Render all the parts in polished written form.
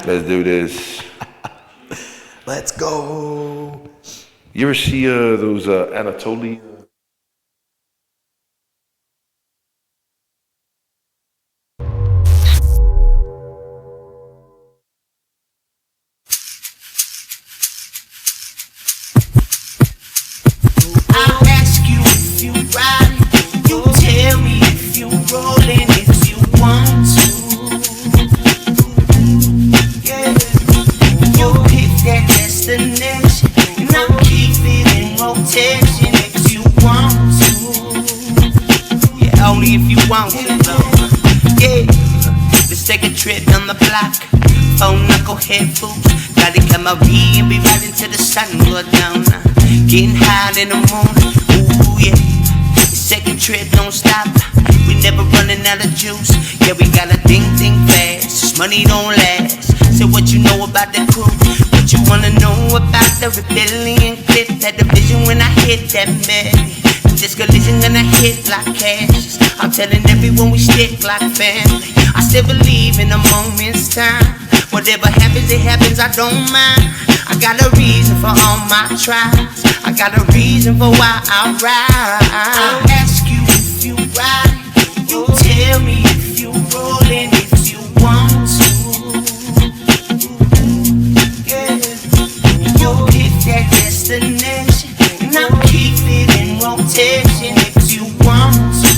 Let's do this. Let's go. You ever see those Anatoly? I'll ask you if you ride. You tell me if you rollin', if you want to. Yeah, you pick that destination, and I'll keep it in rotation if you want to. Yeah, only if you want to, though. Yeah, let's take a trip down the block. Phone knucklehead fools, gotta come out here and be right into the sun go down. Getting high in the morning, ooh yeah. The second trip don't stop. We never running out of juice. Yeah, we gotta think fast. This money don't last. Say what you know about the crew. What you wanna know about the rebellion clip. That division when I hit that melody. This collision gonna hit like cash. I'm telling everyone we stick like family. I still believe in a moment's time. Whatever happens, it happens, I don't mind. I got a reason for all my tries. I got a reason for why I ride. I'll ask you if you ride. You tell me if you rollin', if you want to. Yeah, you pick that destination, and I'll keep it in rotation if you want to.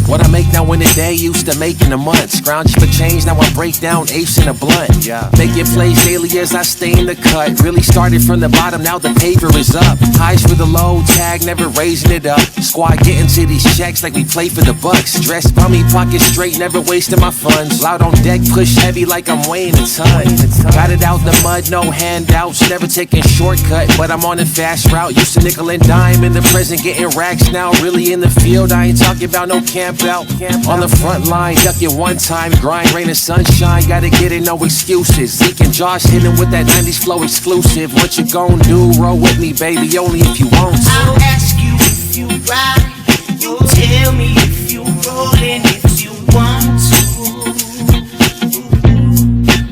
What I make now in a day used to make in a month. Scrounge for change, now I break down apes in a blunt. Yeah. Making plays daily as I stay in the cut. Really started from the bottom, now the paper is up. Highs for the low, tag never raising it up. Squad getting to these checks like we play for the Bucks. Dressed bummy, pocket straight, never wasting my funds. Loud on deck, push heavy like I'm weighing a ton. Got it out the mud, no handouts, never taking shortcut, but I'm on a fast route. Used to nickel and dime, in the present getting racks now. Really in the field, I ain't talking about no camp out. On the front line, duck it one time, grind, rain and sunshine, gotta get it, no excuses. Zeke and Josh hitting with that 90s flow exclusive. What you gon' do? Roll with me, baby, only if you want to. I'll ask you if you ride. You tell me if you rollin', if you want to.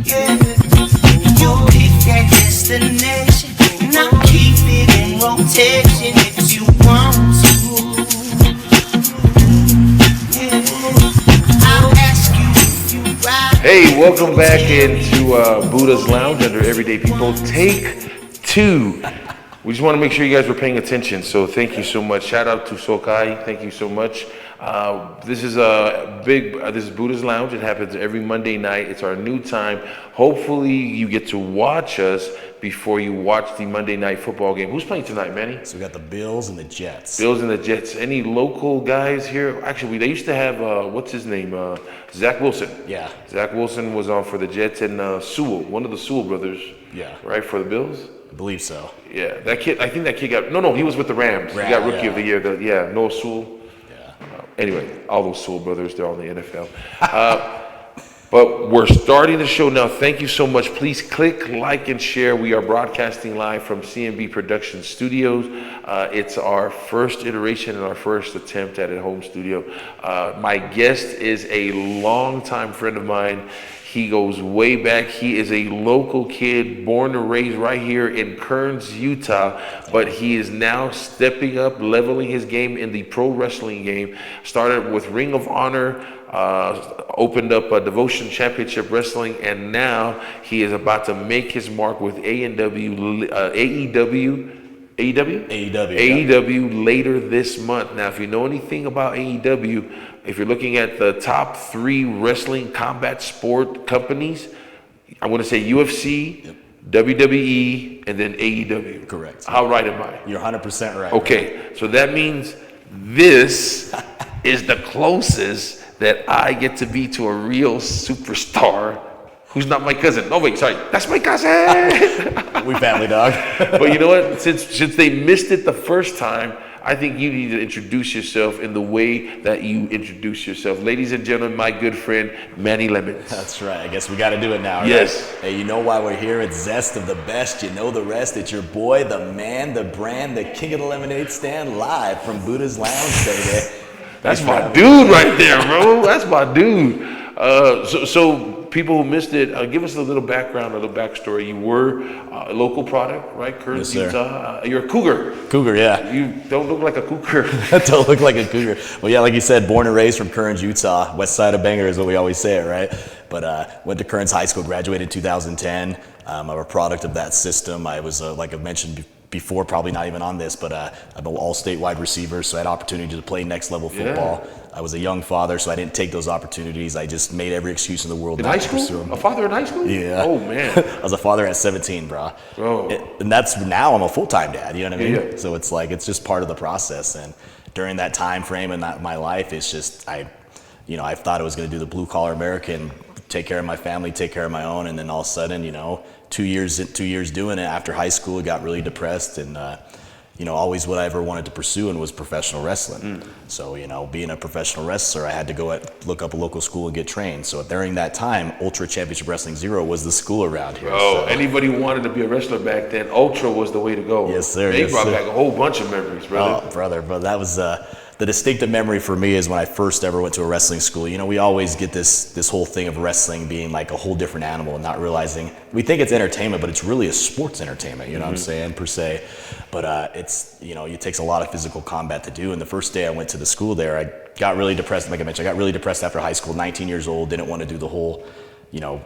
Yeah, you pick that destination, and I'll keep it in rotation if you want to. Hey, welcome back into Budah's Lounge under Everyday People. Take 2. We just want to make sure you guys were paying attention, so thank you so much. Shout out to Sokai, thank you so much. This is Budah's Lounge. It happens every Monday night. It's our new time. Hopefully you get to watch us before you watch the Monday night football game. Who's playing tonight, Manny? So we got the Bills and the Jets. Bills and the Jets. Any local guys here? Actually, they used to have, what's his name? Zach Wilson. Yeah. Zach Wilson was on for the Jets, and Sewell, one of the Sewell brothers. Yeah. Right, for the Bills? I believe so. Yeah, that kid, I think that kid got, no, he was with the Rams. He got Rookie of the Year. Noah Sewell. Yeah. Anyway, all those Sewell brothers, they're all in the NFL. But we're starting the show now. Thank you so much. Please click, like, and share. We are broadcasting live from CMB Production Studios. It's our first iteration and our first attempt at a home studio. My guest is a longtime friend of mine. He goes way back. He is a local kid, born and raised right here in Kearns, Utah, but he is now stepping up, leveling his game in the pro wrestling game. Started with Ring of Honor, opened up a Devotion Championship Wrestling, and now he is about to make his mark with AEW later this month. Now, if you know anything about AEW, if you're looking at the top 3 wrestling combat sport companies, I want to say UFC, WWE, and then AEW. Correct. How right am I? You're 100% right. Okay, so that means this is the closest that I get to be to a real superstar who's not my cousin. Oh wait, sorry, that's my cousin. We family, dog. But you know what? Since they missed it the first time, I think you need to introduce yourself in the way that you introduce yourself. Ladies and gentlemen, my good friend, Manny Lemons. That's right. I guess we got to do it now, right? Yes. Hey, you know why we're here? It's Zest of the Best. You know the rest. It's your boy, the man, the brand, the king of the lemonade stand, live from Budah's Lounge, baby. That's my dude right there, bro. That's my dude. So people who missed it, give us a little background, a little backstory. You were a local product, right? Kearns, Yes, sir. Utah. You're a cougar. Cougar, yeah. You don't look like a cougar. Don't look like a cougar. Well, yeah, like you said, born and raised from Kearns, Utah. West side of Bangor is what we always say it, right? But went to Kearns High School, graduated in 2010. I'm a product of that system. I was, like I mentioned before, probably not even on this, but I'm an all-state wide receiver, so I had opportunity to play next level football. Yeah. I was a young father, so I didn't take those opportunities. I just made every excuse in the world In not high to pursue school? them. A father in high school? Yeah. Oh, man. I was a father at 17, bro. Oh. And that's now I'm a full-time dad, you know what I mean? Yeah. So it's like, it's just part of the process. And during that time frame in my life, it's just, I thought I was going to do the blue collar American, take care of my family, take care of my own. And then all of a sudden, 2 years doing it after high school, I got really depressed and, always what I ever wanted to pursue and was professional wrestling. So, being a professional wrestler, I had to look up a local school and get trained. So during that time, Ultra Championship Wrestling Zero was the school around here. Oh, so. anybody who wanted to be a wrestler back then, Ultra was the way to go. Yes, sir. They Yes, brought sir. back a whole bunch of memories, brother. Oh, brother, that was the distinctive memory for me is when I first ever went to a wrestling school. We always get this whole thing of wrestling being like a whole different animal and not realizing we think it's entertainment, but it's really a sports entertainment, you know what I'm saying, per se. But it's, it takes a lot of physical combat to do. And the first day I went to the school there, I got really depressed. Like I mentioned, I got really depressed after high school, 19 years old, didn't want to do the whole,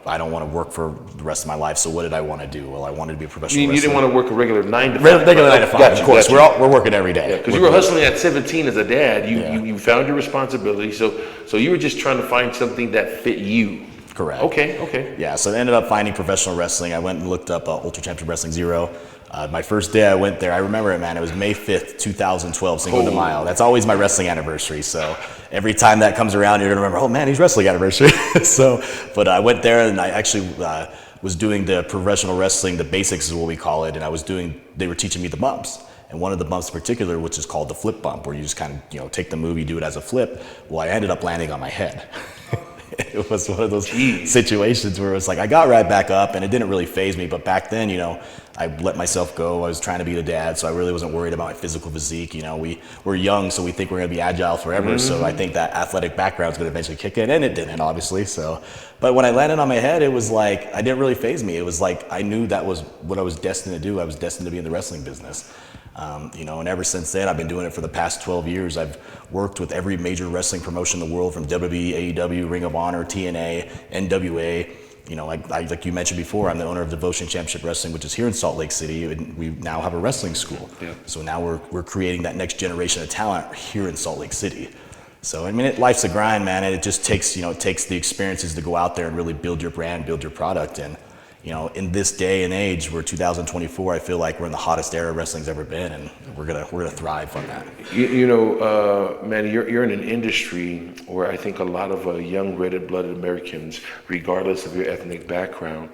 I don't want to work for the rest of my life. So what did I want to do? Well, I wanted to be a professional wrestler. You didn't want to work a regular 9 to 5. Regular 9 to 5, Gotcha, of course. gotcha. We're working every day. Yeah, because you were hustling at 17 as a dad. You found your responsibility. So you were just trying to find something that fit you. Correct. Okay. Yeah, so I ended up finding professional wrestling. I went and looked up Ultra Championship Wrestling Zero. My first day I went there, I remember it, man. It was May 5th, 2012, Cinco de Mayo. That's always my wrestling anniversary. So every time that comes around, you're gonna remember, oh man, he's wrestling anniversary. But I went there and I actually was doing the professional wrestling, the basics is what we call it, and they were teaching me the bumps. And one of the bumps in particular, which is called the flip bump, where you just kind of, take the move, you do it as a flip. Well, I ended up landing on my head. It was one of those situations where it was like, I got right back up and it didn't really faze me. But back then, I let myself go. I was trying to be the dad, so I really wasn't worried about my physical physique. We're young, so we think we're going to be agile forever. So I think that athletic background is going to eventually kick in, and it didn't, obviously. So, but when I landed on my head, it was like, I didn't really faze me. It was like, I knew that was what I was destined to do. I was destined to be in the wrestling business. And ever since then, I've been doing it for the past 12 years. I've worked with every major wrestling promotion in the world, from WWE, AEW, Ring of Honor, TNA, NWA. Like you mentioned before, I'm the owner of Devotion Championship Wrestling, which is here in Salt Lake City, and we now have a wrestling school. Yeah. So now we're creating that next generation of talent here in Salt Lake City. So I mean, life's a grind, man, and it just takes it takes the experiences to go out there and really build your brand, build your product. And in this day and age, we're 2024. I feel like we're in the hottest era wrestling's ever been, and we're gonna thrive on that. Manny, you're in an industry where I think a lot of young red-blooded Americans, regardless of your ethnic background,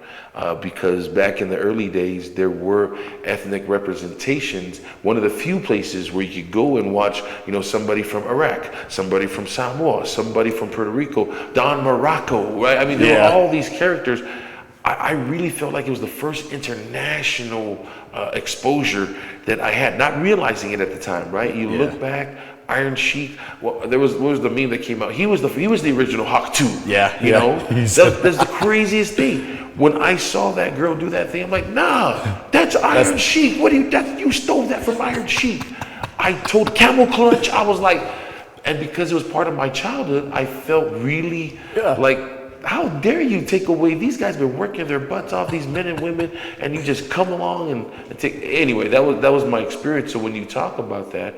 because back in the early days there were ethnic representations. One of the few places where you could go and watch, somebody from Iraq, somebody from Samoa, somebody from Puerto Rico, Don Morocco, right? I mean, there were all these characters. I really felt like it was the first international exposure that I had, not realizing it at the time, right? You look back, Iron Sheik. Well, what was the meme that came out? He was the original Hawk too. Yeah, you know, that's the craziest thing. When I saw that girl do that thing, I'm like, nah, that's Iron Sheik. What do you stole that from Iron Sheik? I told Camel Clutch. I was like, and because it was part of my childhood, I felt really like, how dare you take away, these guys been working their butts off, these men and women, and you just come along and take, anyway, that was my experience. So when you talk about that,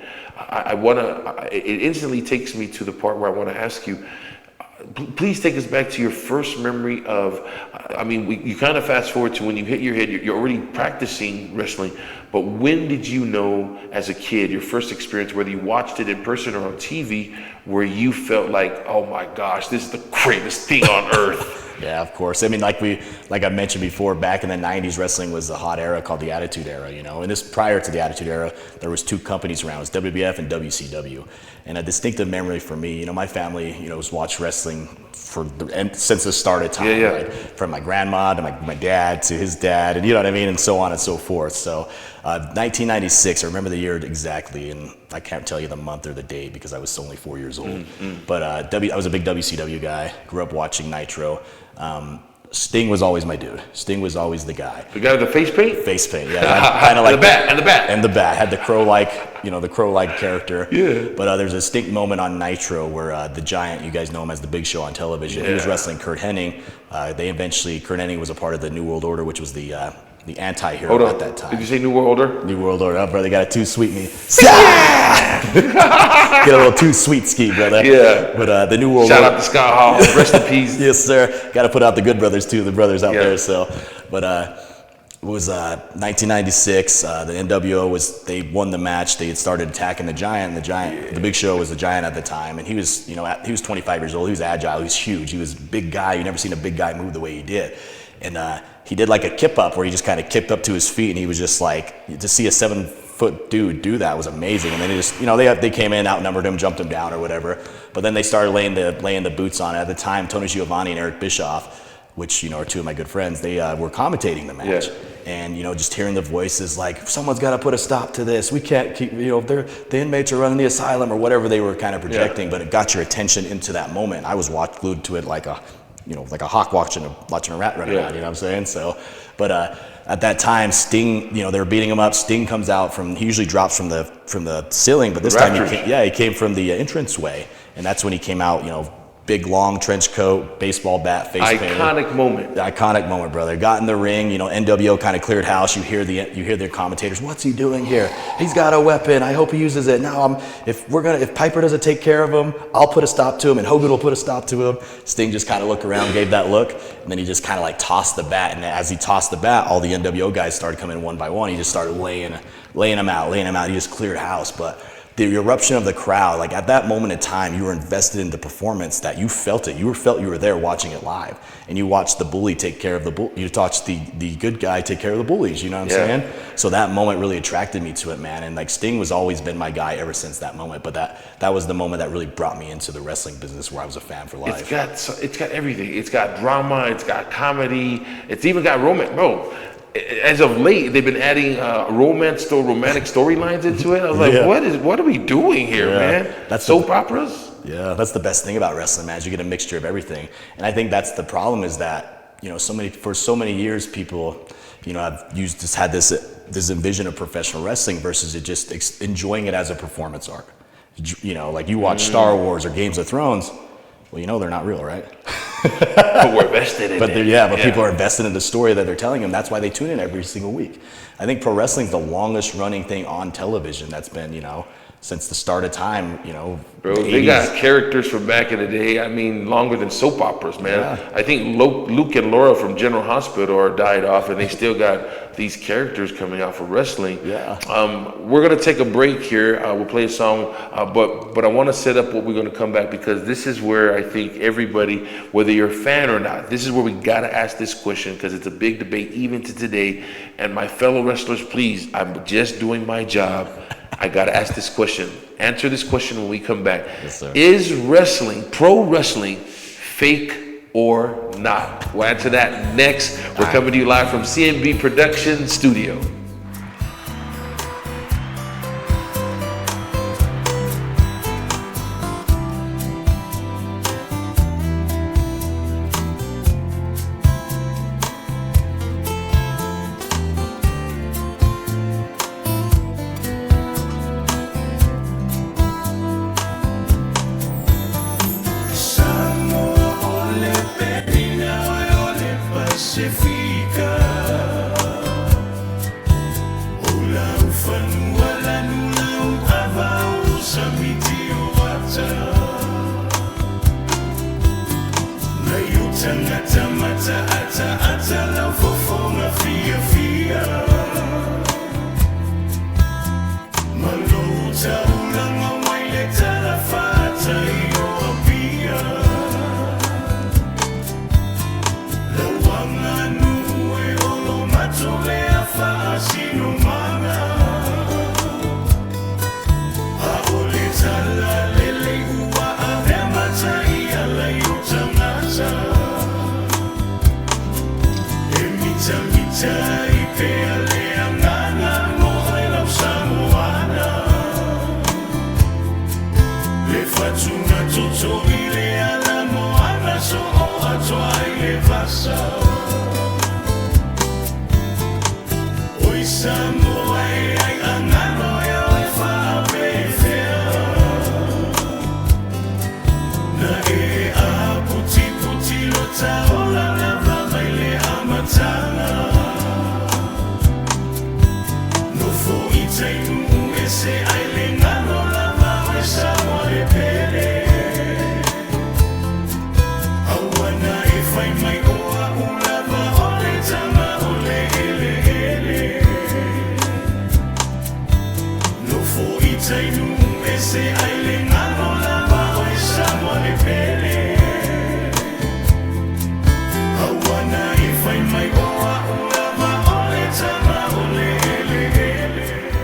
it instantly takes me to the part where I want to ask you, please take us back to your first memory of, you kind of fast forward to when you hit your head, you're already practicing wrestling, but when did you know as a kid, your first experience, whether you watched it in person or on TV, where you felt like, oh my gosh, this is the greatest thing on earth? Yeah, of course. I mean, like I mentioned before, back in the 90s, wrestling was a hot era called the Attitude Era, And this, prior to the Attitude Era, there was two companies around. It was WWF and WCW. And a distinctive memory for me, my family, has watched wrestling since the start of time, right? From my grandma to my dad to his dad, and you know what I mean, and so on and so forth. So 1996, I remember the year exactly, and I can't tell you the month or the date because I was only 4 years old. But I was a big WCW guy. Grew up watching Nitro. Sting was always my dude. Sting was always the guy. The guy with the face paint? Face paint, yeah. Kind of like the bat, and the bat. And the bat. Had the crow-like, the crow-like character. Yeah. But there's a distinct moment on Nitro where the Giant, you guys know him as the Big Show on television, he was wrestling Kurt Hennig. Kurt Hennig was a part of the New World Order, which was the anti-hero at that time. Did you say New World Order? New World Order. Oh, brother, got a too sweet me. Get a little too sweet ski, brother. Yeah. But the New World Shout Order. out to Scott Hall. Rest in peace. Yes, sir. Got to put out the good brothers too. The brothers out there. So, but it was 1996. The NWO they won the match. They had started attacking the Giant. The Big Show was the Giant at the time, and he was he was 25 years old. He was agile. He was huge. He was a big guy. You never seen a big guy move the way he did, and he did like a kip up where he just kind of kicked up to his feet, and he was just like, to see a 7-foot dude do that was amazing. And then they just, they came in, outnumbered him, jumped him down or whatever. But then they started laying the boots on it. At the time, Tony Schiavone and Eric Bischoff, which are two of my good friends, they were commentating the match. Yeah. And just hearing the voices like, someone's got to put a stop to this. We can't keep, the inmates are running the asylum or whatever they were kind of projecting. But it got your attention into that moment. I was glued to it like a hawk watching a rat run around, you know what I'm saying? So, but at that time, Sting, they were beating him up. Sting comes out he usually drops from the ceiling, but this time he came from the entranceway, and that's when he came out, big long trench coat, baseball bat, face painted. Iconic moment. The iconic moment, brother. Got in the ring, NWO kind of cleared house. You hear the commentators, what's he doing here? He's got a weapon. I hope he uses it. Now if Piper doesn't take care of him, I'll put a stop to him, and Hogan will put a stop to him. Sting just kind of looked around, gave that look, and then he just kind of like tossed the bat. And as he tossed the bat, all the NWO guys started coming one by one. He just started laying them out. He just cleared house, but the eruption of the crowd, like at that moment in time, you were invested in the performance that you felt it. You were there watching it live, and you watched the bully take care of you watched the good guy take care of the bullies. You know what I'm saying? So that moment really attracted me to it, man. And like Sting was always been my guy ever since that moment. But that was the moment that really brought me into the wrestling business, where I was a fan for life. It's got everything. It's got drama. It's got comedy. It's even got romance, bro. As of late, they've been adding romantic storylines into it. I was like, what are we doing here, man? That's soap operas? Yeah, that's the best thing about wrestling, man. Is you get a mixture of everything. And I think that's the problem, is that, for so many years, people, have had this envision of professional wrestling versus it just enjoying it as a performance art. Like you watch Star Wars or Games of Thrones, well, they're not real, right? But we're invested in it. But people are invested in the story that they're telling them. That's why they tune in every single week. I think pro wrestling is the longest running thing on television that's been, since the start of time, Bro, the they 80s. got characters from back in the day. I mean, longer than soap operas, man. Yeah. I think Luke and Laura from General Hospital are died off, and they still got these characters coming out for wrestling. Yeah. We're gonna take a break here. We'll play a song, but I want to set up what we're gonna come back, because this is where I think everybody, whether you're a fan or not, this is where we gotta ask this question, because it's a big debate even to today. And my fellow wrestlers, please, I'm just doing my job. I gotta ask this question. Answer this question when we come back. Yes, sir. Is pro wrestling, fake or not? We'll answer that next. We're coming to you live from CMB Production Studio.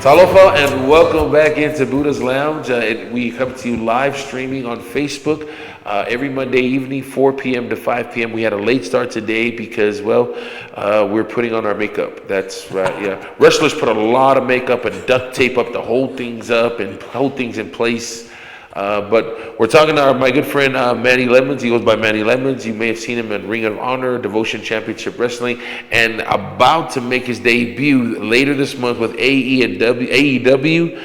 Talofa, and welcome back into Buddha's Lounge. We come to you live streaming on Facebook every Monday evening, 4 p.m. to 5 p.m. We had a late start today because, well, we're putting on our makeup. That's right, yeah. Wrestlers put a lot of makeup and duct tape up to hold things up and hold things in place. But we're talking to my good friend Manny Lemons. He goes by Manny Lemons. You may have seen him in Ring of Honor, Devotion Championship Wrestling, and about to make his debut later this month with AEW.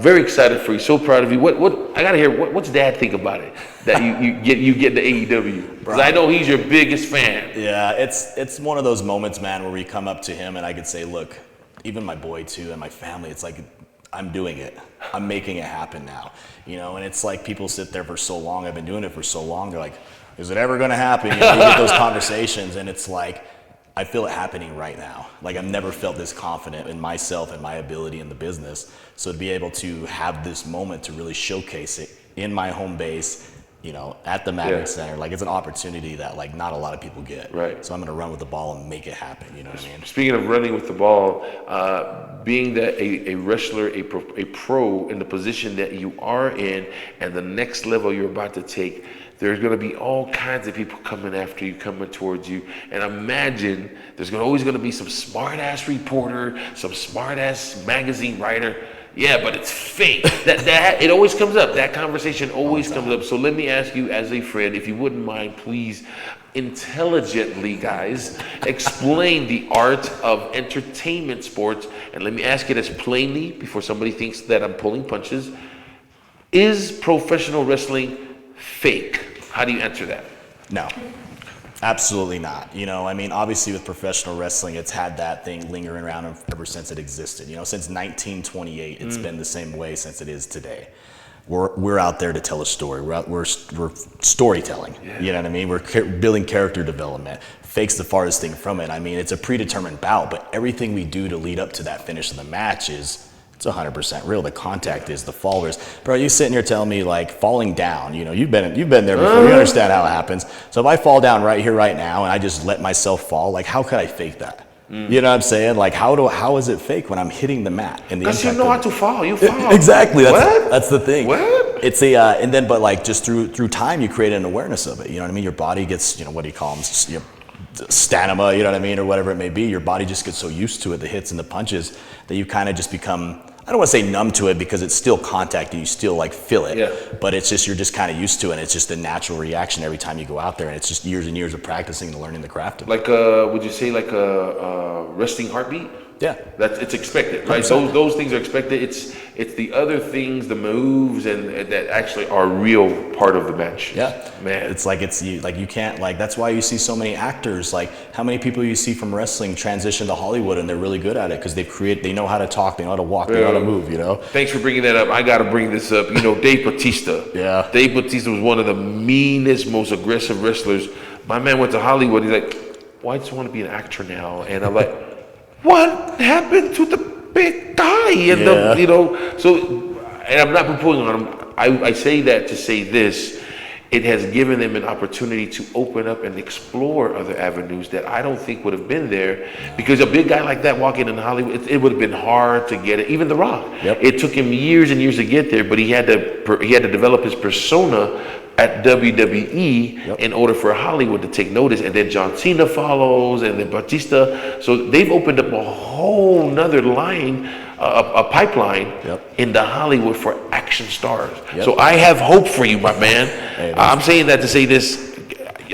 Very excited for you. So proud of you. What I gotta hear. What's Dad think about it? That you get the AEW? Because I know he's your biggest fan. Yeah, it's one of those moments, man, where we come up to him and I could say, look, even my boy too and my family. It's like, I'm doing it. I'm making it happen now. You know, and it's like people sit there for so long. I've been doing it for so long. They're like, is it ever going to happen? You know, you get those conversations and it's like, I feel it happening right now. Like I've never felt this confident in myself and my ability in the business. So to be able to have this moment to really showcase it in my home base, you know, at the Maverick Center, like it's an opportunity that like not a lot of people get. Right. So I'm going to run with the ball and make it happen. You know what I mean? Speaking of running with the ball, being that a wrestler, a pro in the position that you are in and the next level you're about to take, there's going to be all kinds of people coming after you, coming towards you. And imagine there's always going to be some smart-ass reporter, some smart-ass magazine writer. Yeah, but it's fake. That it always comes up. That conversation always comes up. So let me ask you as a friend, if you wouldn't mind, please, intelligently, guys, explain the art of entertainment sports. And let me ask it as plainly before somebody thinks that I'm pulling punches. Is professional wrestling fake? How do you answer that? No. Absolutely not. You know, I mean, obviously with professional wrestling, it's had that thing lingering around ever since it existed. You know, since 1928, it's been the same way since it is today. We're out there to tell a story. We're storytelling. Yeah. You know what I mean? We're building character development. Fake's the farthest thing from it. I mean, it's a predetermined bout, but everything we do to lead up to that finish of the match it's 100% real. The contact is the followers. Bro, you sitting here telling me like falling down, you know, you've been there before, you understand how it happens. So if I fall down right here, right now, and I just let myself fall, like how could I fake that? You know what I'm saying? Like how is it fake when I'm hitting the mat? Because you know how to fall, you fall. Exactly, that's the thing. What? It's and then, but like just through time, you create an awareness of it. You know what I mean? Your body gets, you know, what do you call them? You know, stamina, you know what I mean, or whatever it may be. Your body just gets so used to it, the hits and the punches, that you kind of just become, I don't want to say numb to it because it's still contact and you still like feel it, but it's just, you're just kind of used to it and it's just a natural reaction every time you go out there, and it's just years and years of practicing and learning the craft of it. Like would you say like a resting heartbeat? Yeah. It's expected, right? Those things are expected. It's the other things, the moves, and that actually are real part of the match. Yeah, man. It's like you can't, like, that's why you see so many actors, like how many people you see from wrestling transition to Hollywood and they're really good at it because they know how to talk, they know how to walk, they know how to move, you know? Thanks for bringing that up. I got to bring this up. You know, Dave Bautista. Yeah. Dave Bautista was one of the meanest, most aggressive wrestlers. My man went to Hollywood. He's like, well, I just want to be an actor now. And I'm like, what happened to the big guy? And the, you know, so, and I'm not putting on him. I say that to say this. It has given them an opportunity to open up and explore other avenues that I don't think would have been there, because a big guy like that walking in Hollywood, it would have been hard to get it. Even The Rock, it took him years and years to get there, but he had to develop his persona at WWE in order for Hollywood to take notice. And then John Cena follows, and then Batista. So they've opened up a whole nother line, a pipeline into Hollywood for action stars. So I have hope for you, my man. Hey, I'm saying that to say this.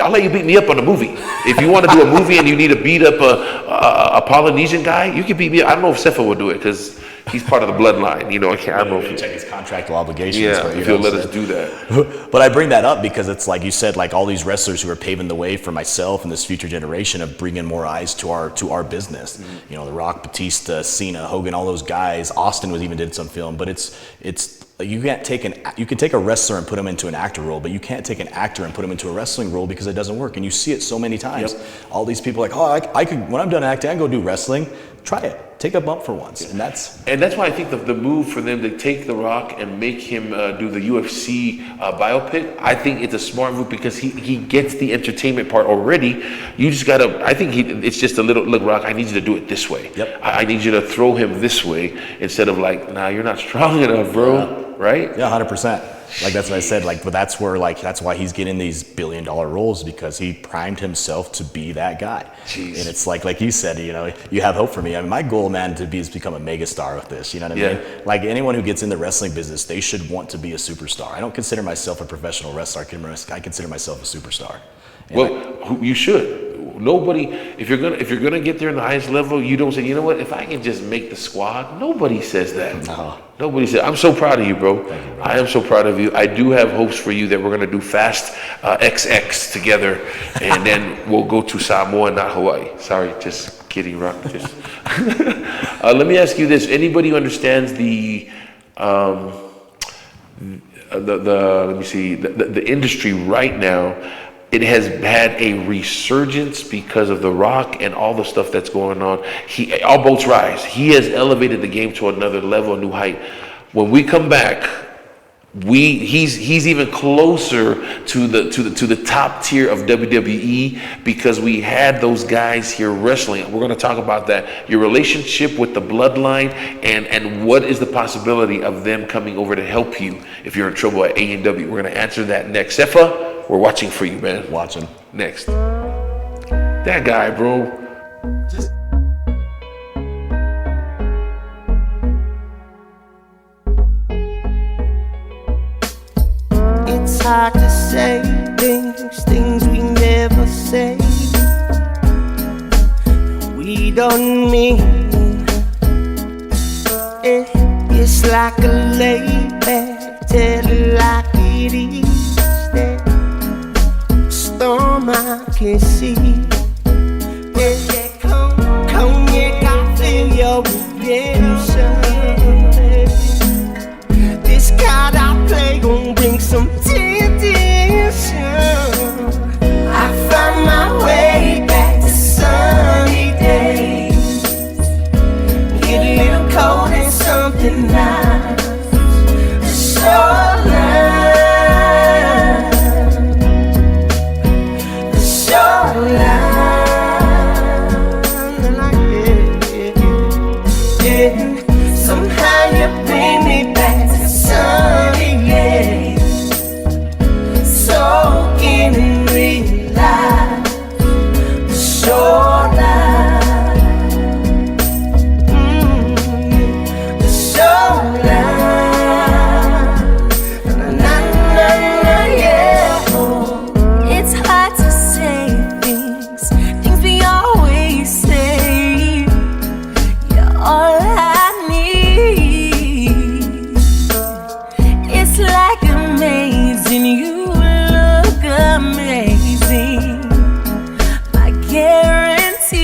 I'll let you beat me up on a movie. If you want to do a movie and you need to beat up a Polynesian guy, you can beat me up. I don't know if Sefa will do it because he's part of the bloodline. You know, I don't know if check his contractual obligations. Yeah, if he'll let us do that. But I bring that up because it's like you said, like all these wrestlers who are paving the way for myself and this future generation of bringing more eyes to our business. You know, The Rock, Batista, Cena, Hogan, all those guys. Austin even did some film, but it's you can't take you can take a wrestler and put him into an actor role, but you can't take an actor and put him into a wrestling role because it doesn't work. And you see it so many times. All these people are like, oh, I could, when I'm done acting, I can go do wrestling. Try it. Take a bump for once. And that's why I think the move for them to take The Rock and make him do the UFC biopic, I think it's a smart move because he gets the entertainment part already. You just gotta, I think it's just a little, look, Rock, I need you to do it this way. I need you to throw him this way instead of like, nah, you're not strong enough, bro. Right? Yeah, 100%. Like that's what I said. Like, but that's why he's getting these billion-dollar roles because he primed himself to be that guy. Jeez. And it's like you said, you know, you have hope for me. I mean, my goal, man, is become a megastar with this. You know what I mean? Like anyone who gets in the wrestling business, they should want to be a superstar. I don't consider myself a professional wrestler. I consider myself a superstar. And you should. Nobody, if you're gonna get there in the highest level, you don't say, you know what, if I can just make the squad. Nobody says that. No. Nobody says. I'm so proud of you, bro. Thank you, bro. I am so proud of you. I do have hopes for you that we're gonna do Fast XX together, and then we'll go to Samoa, not Hawaii. Sorry, just kidding, Rock. Just let me ask you this: anybody who understands the let me see, the industry right now, it has had a resurgence because of The Rock and all the stuff that's going on. All boats rise. He has elevated the game to another level, a new height. When we come back, he's even closer to the top tier of WWE because we had those guys here wrestling. We're going to talk about that, your relationship with the bloodline, and what is the possibility of them coming over to help you if you're in trouble at A&W. We're going to answer that next. Sefa, we're watching for you, man. Watching. Next. That guy, bro. It's hard to say things we never say. We don't mean it. It's like a layback, tell it like it is. Storm I can see. Cognac, I feel your redemption. This card I play gon' bring some tension. I found my way back to sunny days. Get a little cold and something nice. Somehow you bring me back to sunny days. Soaking in real life, the shoreline. The shoreline. Yeah. It's hard to say things we always say. You're all I need. It's like amazing, you look amazing. My guarantee.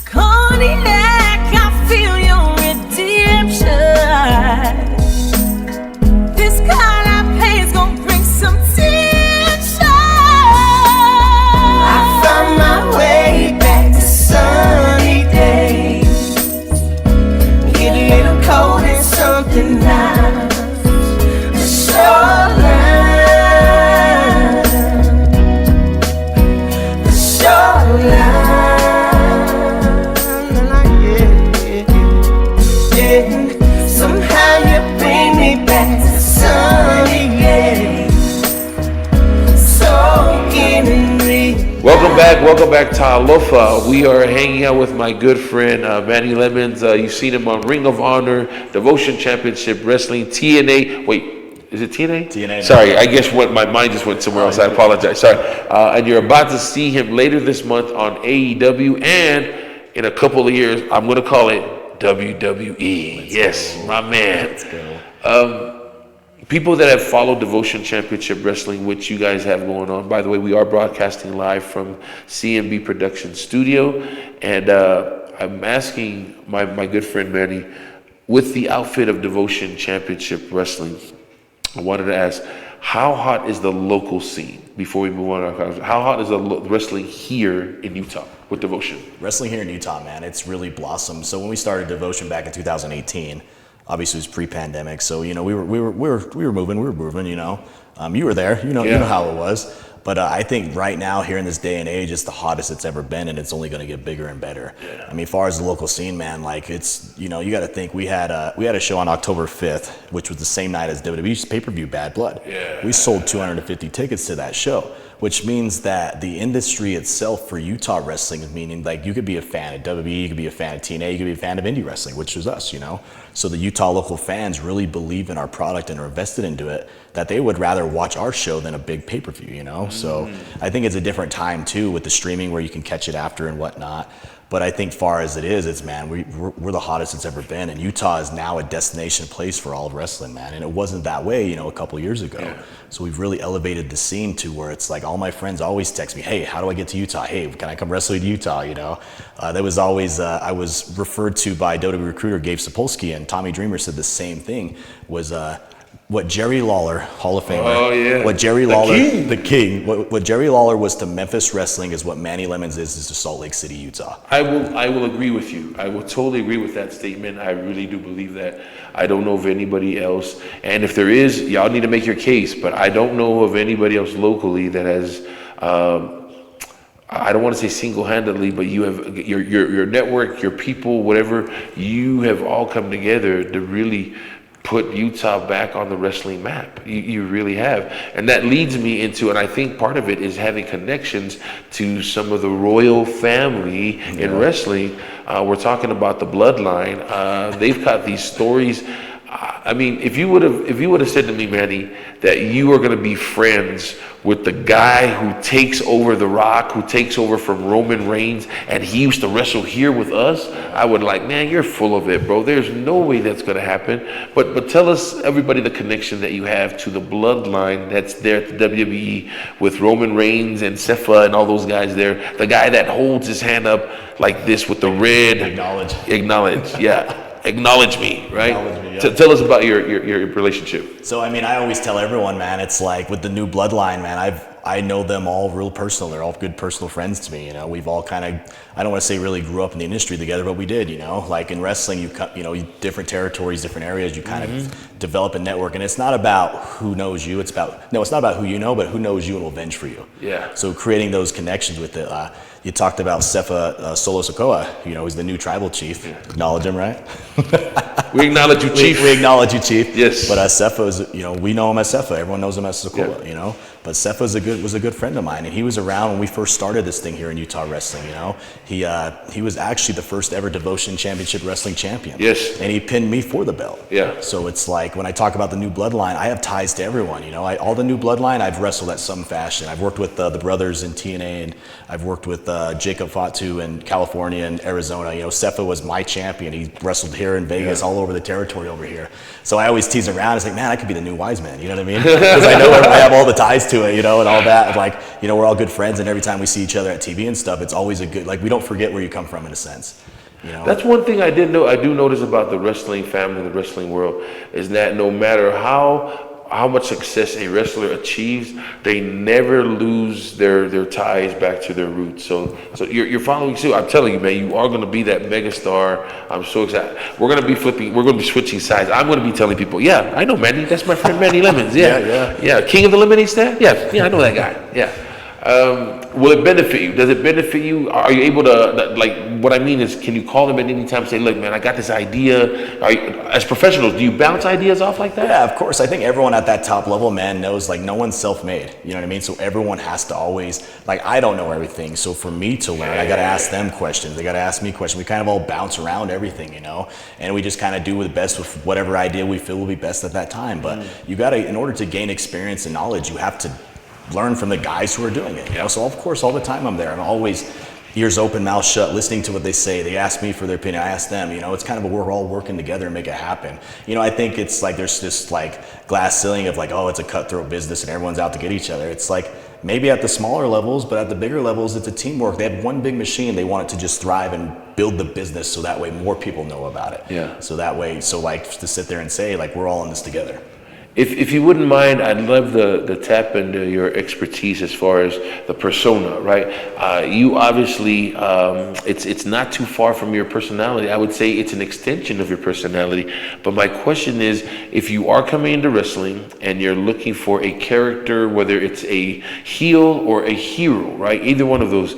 Cognac, I feel your redemption. This card I pay is gonna bring some tension. I found my way back to sunny days. Get a little cold and something nice. The shoreline. Welcome back, Talofa. We are hanging out with my good friend Manny Lemons. You've seen him on Ring of Honor, Devotion Championship Wrestling, TNA. Wait, is it TNA? TNA. Sorry, I guess my mind just went somewhere else. I apologize. Sorry. And you're about to see him later this month on AEW, and in a couple of years, I'm going to call it WWE. Yes, my man. Let's go. People that have followed Devotion Championship Wrestling, which you guys have going on, by the way, we are broadcasting live from CMB Production Studio, and I'm asking my good friend Manny, with the outfit of Devotion Championship Wrestling, I wanted to ask, how hot is the local scene? Before we move on, how hot is the wrestling here in Utah with Devotion? Wrestling here in Utah, man, it's really blossomed. So when we started Devotion back in 2018, obviously it was pre-pandemic, so we were moving. You were there, you know how it was. But I think right now, here in this day and age, it's the hottest it's ever been, and it's only going to get bigger and better. Yeah. I mean, as far as the local scene, man, like it's you got to think we had a show on October 5th, which was the same night as WWE's pay-per-view Bad Blood. Yeah. We sold 250 tickets to that show, which means that the industry itself for Utah wrestling, meaning like you could be a fan of WWE, you could be a fan of TNA, you could be a fan of indie wrestling, which is us, So the Utah local fans really believe in our product and are invested into it, that they would rather watch our show than a big pay-per-view, So I think it's a different time too with the streaming where you can catch it after and whatnot. But I think far as it is, we're the hottest it's ever been, and Utah is now a destination place for all of wrestling, man. And it wasn't that way, a couple years ago. Yeah. So we've really elevated the scene to where it's like all my friends always text me, "Hey, how do I get to Utah? Hey, can I come wrestle in Utah?" That was always I was referred to by WWE recruiter Gabe Sapolsky, and Tommy Dreamer said the same thing. Was what Jerry Lawler, Hall of Famer. Oh yeah. What Jerry Lawler, the king. What Jerry Lawler was to Memphis wrestling is what Manny Lemons is to Salt Lake City, Utah. I will agree with you. I will totally agree with that statement. I really do believe that. I don't know of anybody else, and if there is, y'all need to make your case. But I don't know of anybody else locally that has. I don't want to say single-handedly, but you have your network, your people, whatever. You have all come together to really put Utah back on the wrestling map. You really have. And that leads me into, and I think part of it is having connections to some of the royal family in wrestling. We're talking about the bloodline. They've got these stories. I mean, if you would have said to me, Manny, that you are going to be friends with the guy who takes over The Rock, who takes over from Roman Reigns, and he used to wrestle here with us, I would like, man, you're full of it, bro. There's no way that's going to happen. But tell us, everybody, the connection that you have to the bloodline that's there at the WWE with Roman Reigns and Sefa and all those guys there. The guy that holds his hand up like this with the red. Acknowledge, yeah. Acknowledge me, right? Acknowledge me, yeah. Tell us about your relationship. So, I mean, I always tell everyone, man, it's like with the new bloodline, man, I know them all real personal. They're all good personal friends to me. We've all kind of, I don't want to say really grew up in the industry together, but we did, like in wrestling, different territories, different areas, you kind of develop a network. And it's not about who knows you. It's not about who you know, but who knows you and will venge for you. Yeah. So creating those connections with it. You talked about Sefa Solo Sokoa, he's the new tribal chief. Yeah. Acknowledge him, right? We acknowledge you, Chief. We acknowledge you, Chief. Yes. But Sefa is, we know him as Sefa. Everyone knows him as Sokoa, But Sefa was a good friend of mine, and he was around when we first started this thing here in Utah wrestling. He was actually the first ever Devotion Championship Wrestling champion. Yes. And he pinned me for the belt. Yeah. So it's like when I talk about the new bloodline, I have ties to everyone. All the new bloodline, I've wrestled at some fashion. I've worked with the brothers in TNA, and I've worked with Jacob Fatu in California and Arizona. Sefa was my champion. He wrestled here in Vegas, all over the territory over here. So I always tease around. It's like, man, I could be the new wise man. You know what I mean? Because I know I have all the ties to it, and all that. Like, we're all good friends, and every time we see each other at TV and stuff, it's always a good, like, we don't forget where you come from in a sense. That's one thing I do notice about the wrestling family, the wrestling world, is that no matter how much success a wrestler achieves, they never lose their ties back to their roots. So you're following suit. I'm telling you, man, you are going to be that megastar. I'm so excited. We're going to be switching sides. I'm going to be telling people, yeah, I know Manny. That's my friend Manny Lemons. Yeah. King of the lemonade stand. Yeah, I know that guy. Yeah. Will it benefit you? Does it benefit you? Are you able to, like, what I mean is, can you call them at any time and say, look, man, I got this idea? As professionals, do you bounce ideas off like that? Yeah, of course. I think everyone at that top level, man, knows like no one's self-made. You know what I mean? So everyone has to always, like, I don't know everything. So for me to learn, I got to ask them questions. They got to ask me questions. We kind of all bounce around everything, you know? And we just kind of do the best with whatever idea we feel will be best at that time. But you got to, in order to gain experience and knowledge, you have to learn from the guys who are doing it. You know? So of course, all the time I'm there. I'm always ears open, mouth shut, listening to what they say. They ask me for their opinion. I ask them. You know, it's kind of we're all working together and make it happen. You know, I think it's like there's this like glass ceiling of like, oh, it's a cutthroat business and everyone's out to get each other. It's like maybe at the smaller levels, but at the bigger levels, it's a teamwork. They have one big machine. They want it to just thrive and build the business so that way more people know about it. Yeah. So that way, so like to sit there and say like we're all in this together. If you wouldn't mind, I'd love the tap into your expertise as far as the persona, right? You obviously, it's not too far from your personality. I would say it's an extension of your personality. But my question is, if you are coming into wrestling and you're looking for a character, whether it's a heel or a hero, right? Either one of those.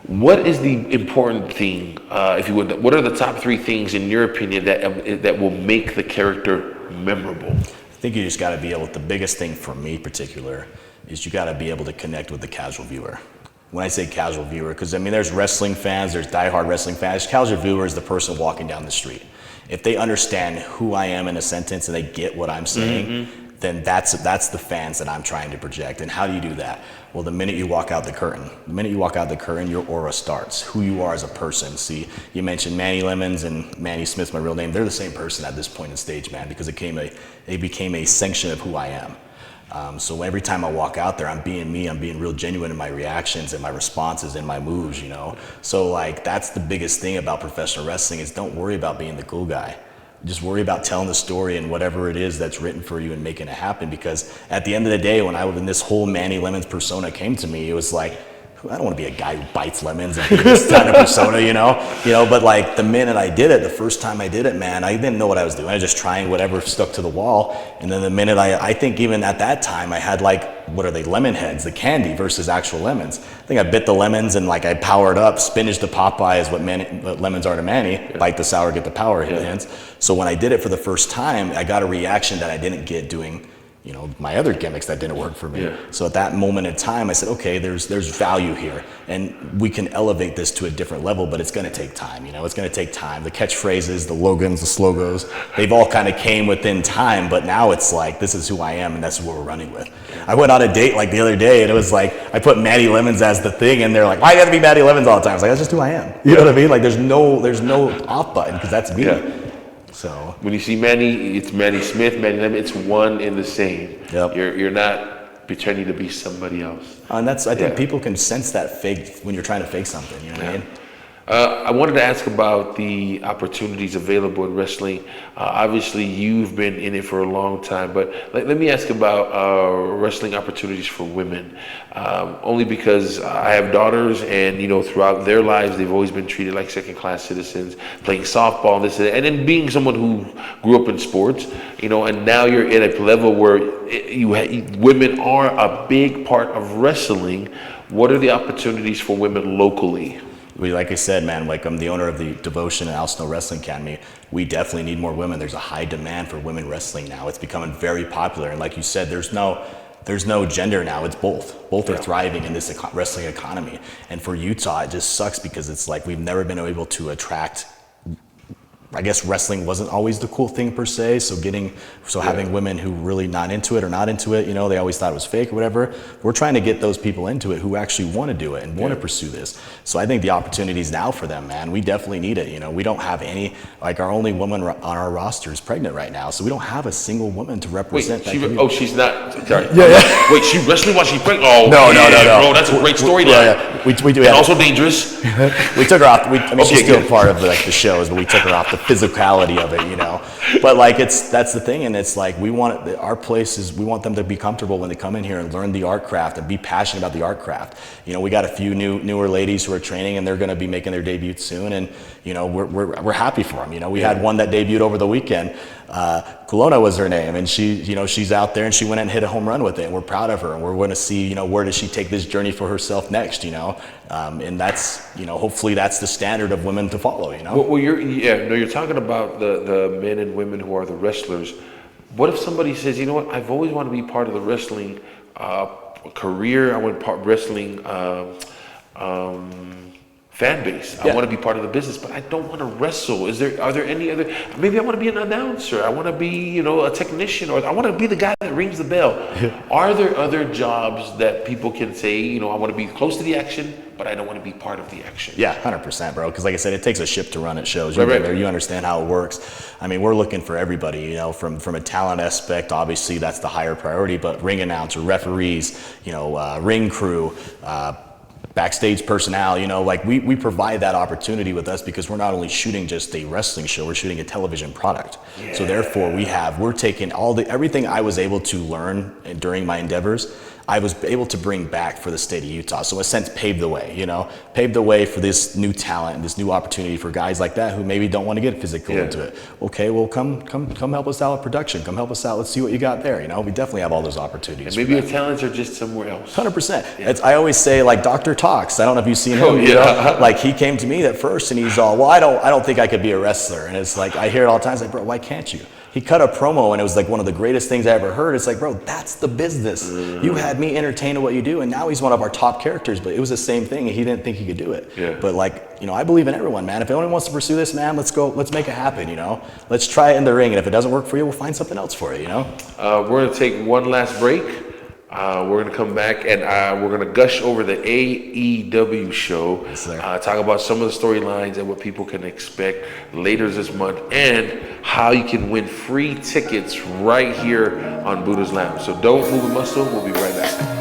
What is the important thing, if you would? What are the top 3 things, in your opinion, that will make the character memorable? I think you just got to be able, the biggest thing for me particular is you got to be able to connect with the casual viewer. When I say casual viewer, because I mean there's wrestling fans, there's diehard wrestling fans. Casual viewer is the person walking down the street. If they understand who I am in a sentence and they get what I'm saying, then that's the fans that I'm trying to project. And how do you do that? Well, the minute you walk out the curtain, your aura starts. Who you are as a person. See, you mentioned Manny Lemons and Manny Smith's my real name. They're the same person at this point in stage, man, because it became a sanction of who I am. So every time I walk out there, I'm being me. I'm being real genuine in my reactions and my responses and my moves, you know. So like that's the biggest thing about professional wrestling is don't worry about being the cool guy. Just worry about telling the story and whatever it is that's written for you and making it happen. Because at the end of the day, when this whole Manny Lemons persona came to me, it was like, I don't want to be a guy who bites lemons and be this kind of persona, you know. But like the minute I did it, the first time I did it, man, I didn't know what I was doing. I was just trying whatever stuck to the wall. And then the minute I think even at that time, I had like, what are they, lemon heads, the candy versus actual lemons. I think I bit the lemons and like I powered up. Spinach to Popeye is what lemons are to Manny. Bite the sour, get the power hands. So when I did it for the first time, I got a reaction that I didn't get doing my other gimmicks that didn't work for me. Yeah. So at that moment in time, I said, okay, there's value here, and we can elevate this to a different level, but it's going to take time. It's going to take time. The catchphrases, the logans, the slogos, they've all kind of came within time, but now it's like, this is who I am, and that's what we're running with. I went on a date like the other day, and it was like, I put Matty Lemons as the thing, and they're like, why do you have to be Matty Lemons all the time? I was like, that's just who I am. You know what I mean? Like, there's no off button, because that's me. Yeah. So when you see Manny, it's Manny Smith, Manny Lemon, it's one and the same. Yep. You're not pretending to be somebody else. And I think people can sense that fake when you're trying to fake something, you know what I mean? I wanted to ask about the opportunities available in wrestling. Obviously, you've been in it for a long time, but let me ask about wrestling opportunities for women. Only because I have daughters, and throughout their lives, they've always been treated like second-class citizens, playing softball, this and that. And then being someone who grew up in sports, and now you're at a level where women are a big part of wrestling. What are the opportunities for women locally? Like I said, man, like I'm the owner of the Devotion and Al Snow Wrestling Academy. We definitely need more women. There's a high demand for women wrestling now. It's becoming very popular. And like you said, there's no gender now. It's both. Both are thriving in this wrestling economy. And for Utah, it just sucks because it's like we've never been able to attract. I guess wrestling wasn't always the cool thing per se. So having women who really not into it, they always thought it was fake or whatever. We're trying to get those people into it who actually want to do it and want to pursue this. So I think the opportunities now for them, man, we definitely need it. We don't have any, like our only woman on our roster is pregnant right now. So we don't have a single woman to represent that community. She's not, sorry. Yeah. Wait, she wrestling while she's pregnant? Oh, no. Bro, that's a great storyline. Yeah. We do and also dangerous. We took her off. She's still part of the shows, but we took her off the physicality of it, But like that's the thing, and it's like we want them to be comfortable when they come in here and learn the art craft and be passionate about the art craft. We got a few newer ladies who are training, and they're going to be making their debut soon, and we're happy for them. We had one that debuted over the weekend. Culona was her name, and she's out there and she went and hit a home run with it, and we're proud of her, and we're going to see, where does she take this journey for herself next, and that's, hopefully that's the standard of women to follow, Well, you're talking about the men and women who are the wrestlers. What if somebody says, you know what, I've always wanted to be part of the wrestling career, I want wrestling fan base. I want to be part of the business, but I don't want to wrestle. Are there any other? Maybe I want to be an announcer. I want to be, a technician, or I want to be the guy that rings the bell. Are there other jobs that people can say, I want to be close to the action, but I don't want to be part of the action? Yeah, 100%, bro. Because like I said, it takes a ship to run at shows. Right. There, you understand how it works. I mean, we're looking for everybody. From a talent aspect, obviously that's the higher priority. But ring announcer, referees, ring crew. Backstage personnel, we provide that opportunity with us because we're not only shooting just a wrestling show, we're shooting a television product. Yeah. So therefore we're taking everything I was able to learn during my endeavors, I was able to bring back for the state of Utah. So in a sense, paved the way for this new talent, this new opportunity for guys like that who maybe don't want to get physical into it. Okay, well, come help us out with production. Come help us out. Let's see what you got there. We definitely have all those opportunities. And maybe your talents are just somewhere else. 100%. Yeah. I always say, like Dr. Talks. I don't know if you've seen him. Like he came to me at first and he's all, well, I don't think I could be a wrestler. And it's like I hear it all the time. It's like, bro, why can't you? He cut a promo and it was like one of the greatest things I ever heard. It's like, bro, that's the business. You had me entertained in what you do, and now he's one of our top characters, but it was the same thing and he didn't think he could do it. Yeah. But I believe in everyone, man. If anyone wants to pursue this, man, let's make it happen, Let's try it in the ring, and if it doesn't work for you, we'll find something else for you, We're gonna take one last break. We're going to come back and we're going to gush over the AEW show, talk about some of the storylines and what people can expect later this month, and how you can win free tickets right here on Budah's Lounge. So don't move a muscle. We'll be right back.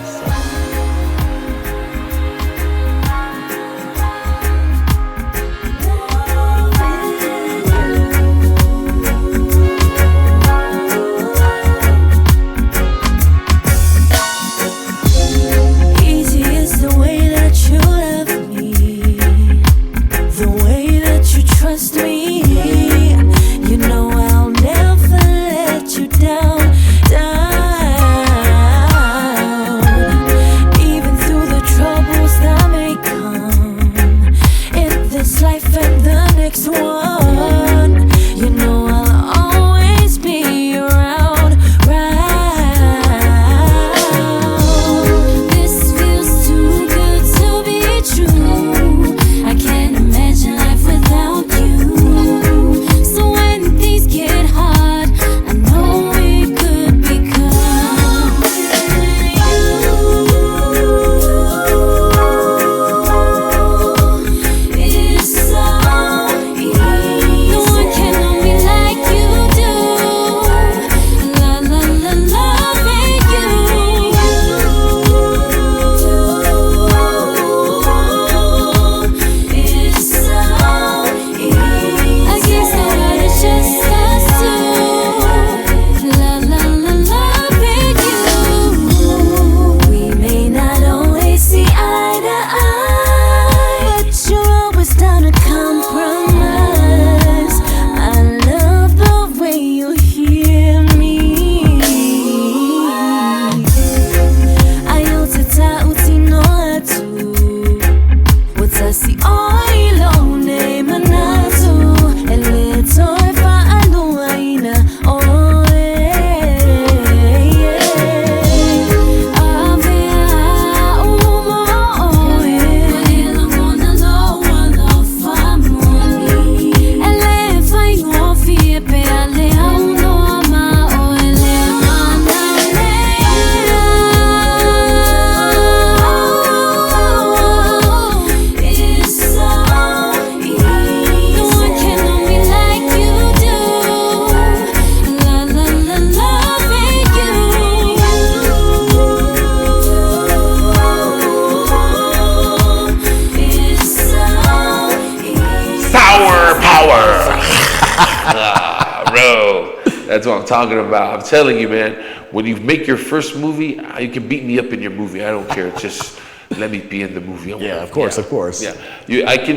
That's what I'm talking about. I'm telling you, man, when you make your first movie, you can beat me up in your movie. I don't care. Just let me be in the movie. Of course. Yeah.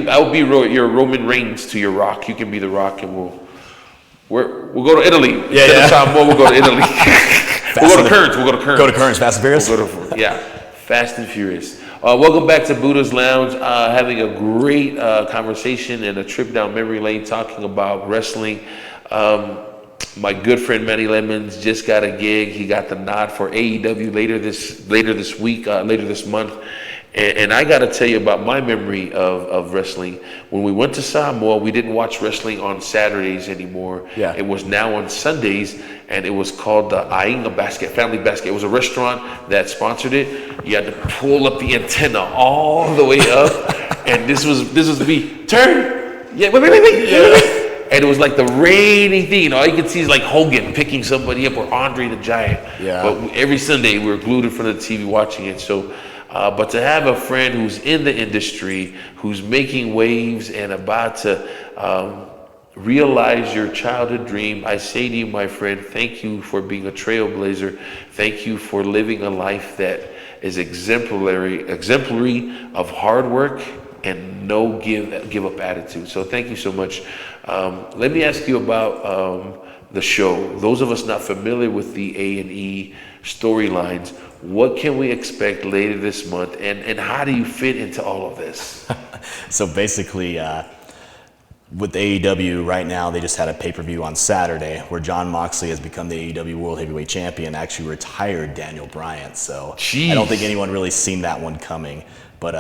I'll be your Roman Reigns to your Rock. You can be the Rock, and We'll go to Italy. Yeah, Instead yeah. of Samoa, we'll go to Italy. We'll go to Kearns. We'll go to Kearns. Go to Kearns, Fast and Furious? We'll go to, yeah, Fast and Furious. Welcome back to Budah's Lounge. Having a great conversation and a trip down memory lane talking about wrestling. My good friend Manny Lemons just got a gig. He got the nod for AEW later this month. And I got to tell you about my memory of wrestling. When we went to Samoa, we didn't watch wrestling on Saturdays anymore. Yeah. It was now on Sundays, and it was called the Ainga Basket, Family Basket. It was a restaurant that sponsored it. You had to pull up the antenna all the way up, and this was me. Turn. Yeah, wait. Yeah. And it was like the rainy thing. All you could see is like Hogan picking somebody up or Andre the Giant. Yeah. But every Sunday we were glued in front of the TV watching it. So. But to have a friend who's in the industry, who's making waves and about to realize your childhood dream, I say to you, my friend, thank you for being a trailblazer. Thank you for living a life that is exemplary of hard work and no give up attitude. So thank you so much. Let me ask you about the show. Those of us not familiar with the A&E storylines, what can we expect later this month, and how do you fit into all of this? So basically, with AEW right now, they just had a pay-per-view on Saturday where Jon Moxley has become the AEW World Heavyweight Champion, actually retired Daniel Bryan. So Jeez. I don't think anyone really seen that one coming. But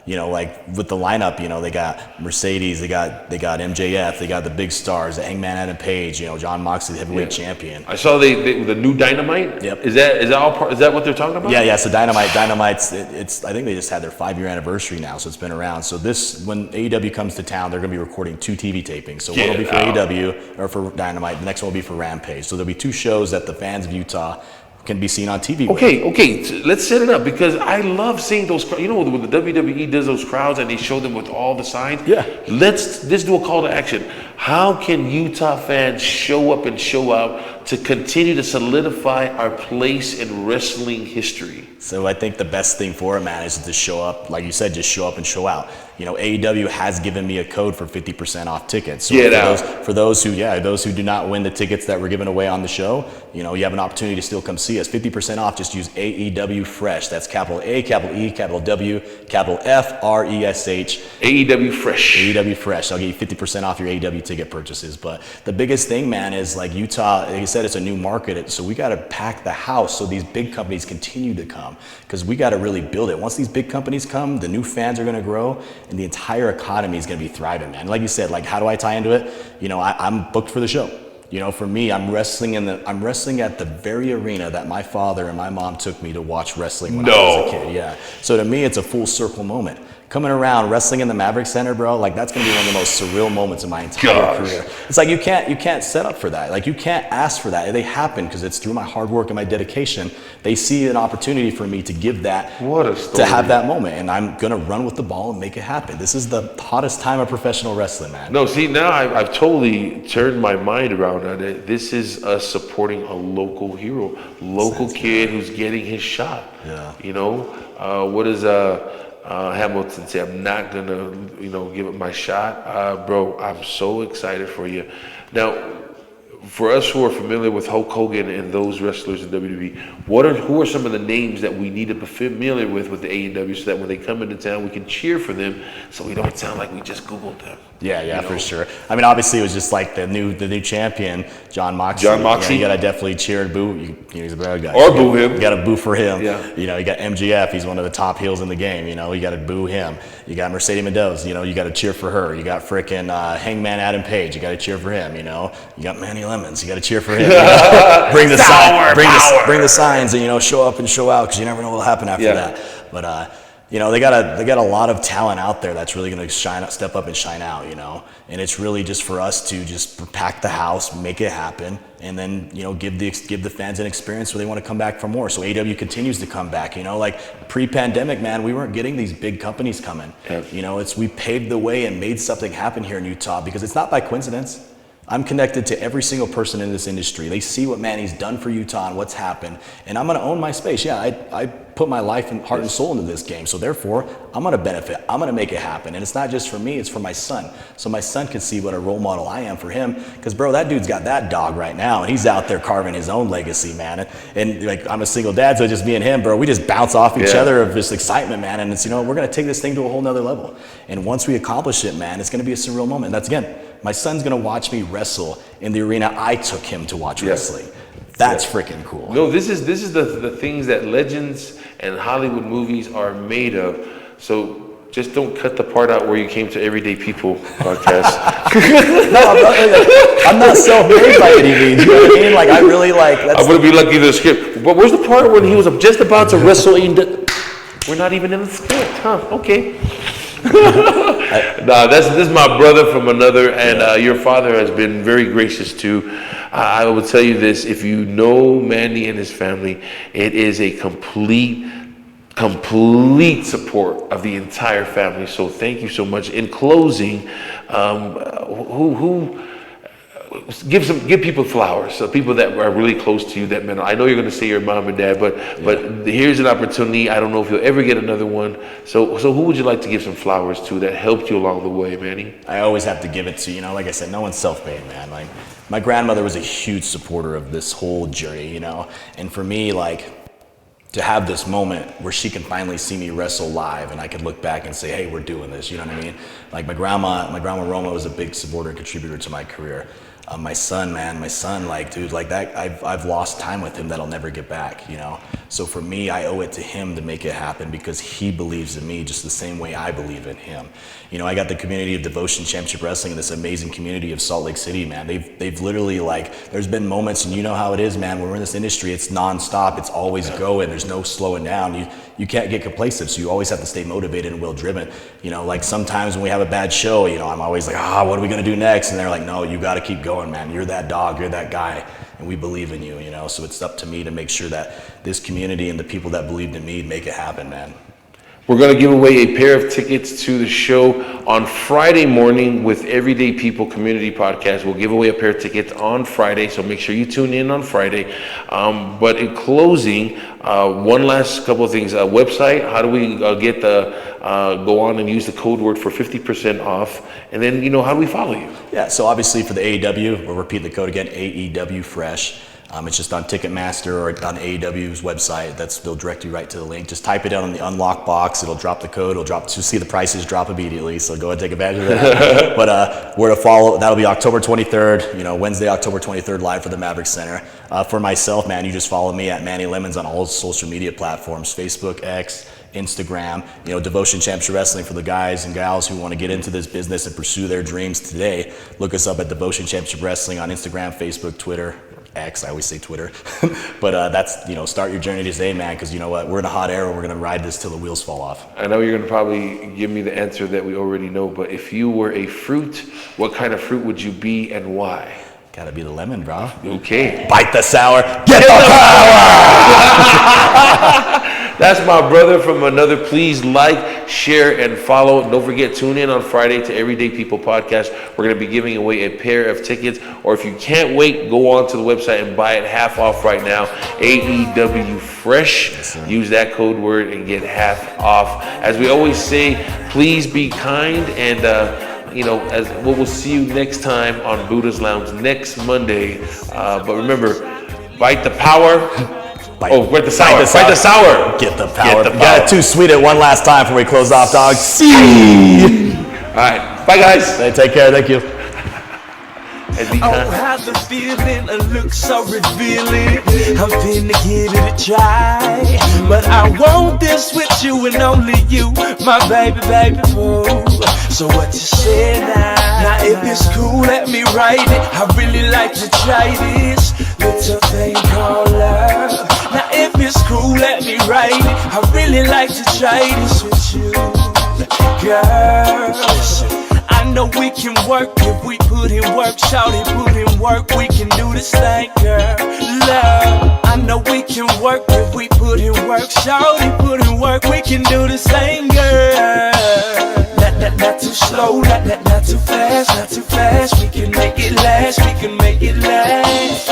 like with the lineup, they got Mercedes, they got MJF, they got the big stars, the Hangman Adam Page, Jon Moxley, the heavyweight champion. I saw the new Dynamite. Yep. Is that all part? Is that what they're talking about? Yeah. So Dynamite's it's I think they just had their 5-year anniversary now, so it's been around. So when AEW comes to town, they're going to be recording 2 TV tapings. So one will be for AEW or for Dynamite. The next one will be for Rampage. So there'll be 2 shows that the fans of Utah can be seen on TV. Okay, let's set it up because I love seeing those. When the WWE does those crowds and they show them with all the signs. Yeah. Let's do a call to action. How can Utah fans show up and show out to continue to solidify our place in wrestling history? So I think the best thing for it, man, is to show up, like you said, just show up and show out. AEW has given me a code for 50% off tickets. So for those who do not win the tickets that were given away on the show, you have an opportunity to still come see us. 50% off, just use AEW Fresh. That's capital A, capital E, capital W, capital F, R-E-S-H. AEW Fresh. AEW Fresh. I'll give you 50% off your AEW ticket purchases. But the biggest thing, man, is like Utah, like you said, it's a new market. So we got to pack the house so these big companies continue to come because we got to really build it. Once these big companies come, the new fans are going to grow and the entire economy is going to be thriving, man. Like you said, like how do I tie into it? I'm booked for the show. For me, I'm wrestling at the very arena that my father and my mom took me to watch wrestling when I was a kid. Yeah. So to me, it's a full circle moment. Coming around, wrestling in the Maverick Center, bro, like that's gonna be one of the most surreal moments of my entire career. It's like you can't set up for that. Like you can't ask for that. They happen because it's through my hard work and my dedication. They see an opportunity for me to give that, to have that moment, and I'm gonna run with the ball and make it happen. This is the hottest time of professional wrestling, man. No, see, now I've totally turned my mind around on it. This is us supporting a local hero, local kid who's getting his shot. Yeah. What is Hamilton say? I'm not gonna, give it my shot, bro. I'm so excited for you. Now, for us who are familiar with Hulk Hogan and those wrestlers in WWE, who are some of the names that we need to be familiar with the AEW so that when they come into town, we can cheer for them, so we don't sound like we just Googled them. Yeah, for sure. I mean, obviously, it was just like the new champion, Jon Moxley. You gotta definitely cheer and boo. He's a bad guy. Or boo him. You gotta boo for him. Yeah. You got MJF. He's one of the top heels in the game. You gotta boo him. You got Mercedes Mendoza. You gotta cheer for her. You got frickin' Hangman Adam Page. You gotta cheer for him. You got Manny Lemons. You gotta cheer for him. Bring the bring the signs and show up and show out because you never know what'll happen after that. But they got a lot of talent out there that's really going to step up and shine out, and it's really just for us to just pack the house, make it happen, and then give the fans an experience where they want to come back for more. So AEW continues to come back, like pre-pandemic, man, we weren't getting these big companies coming. Yeah. We paved the way and made something happen here in Utah because it's not by coincidence. I'm connected to every single person in this industry. They see what Manny's done for Utah and what's happened, and I'm going to own my space. Yeah, I put my life and heart and soul into this game. So therefore, I'm going to benefit. I'm going to make it happen. And it's not just for me, it's for my son. So my son can see what a role model I am for him. Because, bro, that dude's got that dog right now. And he's out there carving his own legacy, man. And like, I'm a single dad, so it's just me and him, bro. We just bounce off each other of this excitement, man. And it's, you know, we're going to take this thing to a whole nother level. And once we accomplish it, man, it's going to be a surreal moment. And that's, again, my son's going to watch me wrestle in the arena I took him to watch wrestling. That's freaking cool. No, this is the things that legends and Hollywood movies are made of. So just don't cut the part out where you came to Everyday People podcast. I'm not self-made by any means. You know what I mean? Like, I really like. I'm gonna be lucky to the script. But where's the part when he was just about to wrestle? We're not even in the script, huh? Okay. Nah, this is my brother from another, and your father has been very gracious too. I will tell you this: if you know Manny and his family, it is a complete support of the entire family. So thank you so much. In closing, give people flowers. So people that are really close to you that meant. I know you're going to say your mom and dad, but here's an opportunity. I don't know if you'll ever get another one. So who would you like to give some flowers to that helped you along the way, Manny? I always have to give it to, you know, like I said, no one's self-made, man. Like, my grandmother was a huge supporter of this whole journey, you know, and for me, like, to have this moment where she can finally see me wrestle live and I could look back and say, hey, we're doing this, you know what I mean? Like, my grandma Roma was a big supporter and contributor to my career. My son, like, dude, like that, I've lost time with him that'll never get back, you know? So for me, I owe it to him to make it happen because he believes in me just the same way I believe in him. You know, I got the community of Devotion Championship Wrestling, this amazing community of Salt Lake City, man. They've literally, like, there's been moments, and you know how it is, man, when we're in this industry, it's nonstop, it's always going, there's no slowing down. You can't get complacent, so you always have to stay motivated and will-driven. You know, like sometimes when we have a bad show, you know, I'm always like, what are we gonna do next? And they're like, no, you gotta keep going, man. You're that dog, you're that guy, and we believe in you, you know? So it's up to me to make sure that this community and the people that believed in me make it happen, man. We're going to give away a pair of tickets to the show on Friday morning with Everyday People Community Podcast. We'll give away a pair of tickets on Friday, so make sure you tune in on Friday. But in closing, one last couple of things. Website, how do we get go on and use the code word for 50% off? And then, you know, how do we follow you? Yeah, so obviously for the AEW, we'll repeat the code again, AEW Fresh. It's just on Ticketmaster or on AEW's website. They'll direct you right to the link. Just type it down in the unlock box. It'll drop the code. You'll see the prices drop immediately. So go ahead and take advantage of that. But where to follow, that'll be October 23rd, you know, Wednesday, October 23rd, live for the Maverick Center. For myself, man, you just follow me at Manny Lemons on all social media platforms, Facebook, X, Instagram, you know, Devotion Championship Wrestling for the guys and gals who want to get into this business and pursue their dreams today. Look us up at Devotion Championship Wrestling on Instagram, Facebook, Twitter, X, I always say Twitter. But that's, you know, start your journey today, man, because you know what? We're in a hot era. We're going to ride this till the wheels fall off. I know you're going to probably give me the answer that we already know, but if you were a fruit, what kind of fruit would you be and why? Gotta be the lemon, bro. Okay. Bite the sour, get the power! That's my brother from another. Please like, share, and follow. Don't forget, tune in on Friday to Everyday People Podcast. We're going to be giving away a pair of tickets. Or if you can't wait, go on to the website and buy it half off right now. AEW Fresh. Yes, use that code word and get half off. As we always say, please be kind and you know, as we'll see you next time on Buddha's Lounge next Monday. But remember, bite the power. Bite the sour. Bite the sour. Get the power. You got it too sweet at one last time before we close off, dog. See. All right. Bye, guys. Hey, take care. Thank you. Oh, how the feeling looks so revealing. I'm finna give it a try, but I want this with you and only you, my baby, baby boo. So what you say now? Now if it's cool, let me write it. I really like to try this little thing called love. Now if it's cool, let me write it. I really like to try this with you, girl. Listen. I know we can work if we put in work, shawty, put in work, we can do this thing, girl. Love, I know we can work if we put in work, shawty, put in work, we can do this thing, girl. Not too slow, not too fast, not too fast. We can make it last, we can make it last.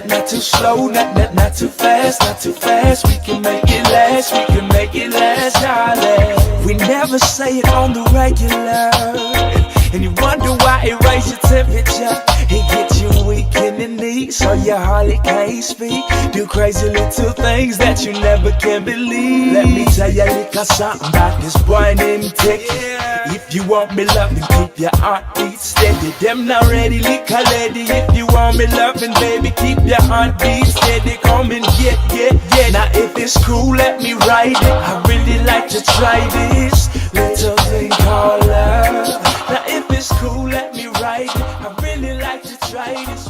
Not too slow, not too fast, not too fast. We can make it last, we can make it last, darling. We never say it on the regular, and you wonder why it raises your temperature. It gets you weak in the knees, so you hardly can't speak. Do crazy little things that you never can believe. Let me tell you a little something about this boy named Tick. If you want me loving, keep your heartbeat steady. Them not ready, liquor lady. If you want me loving, baby, keep your heartbeat steady. Come and get. Now if it's cool, let me ride it. I really like to try this little thing called love. Now if it's cool, let me ride it. I really like to try this.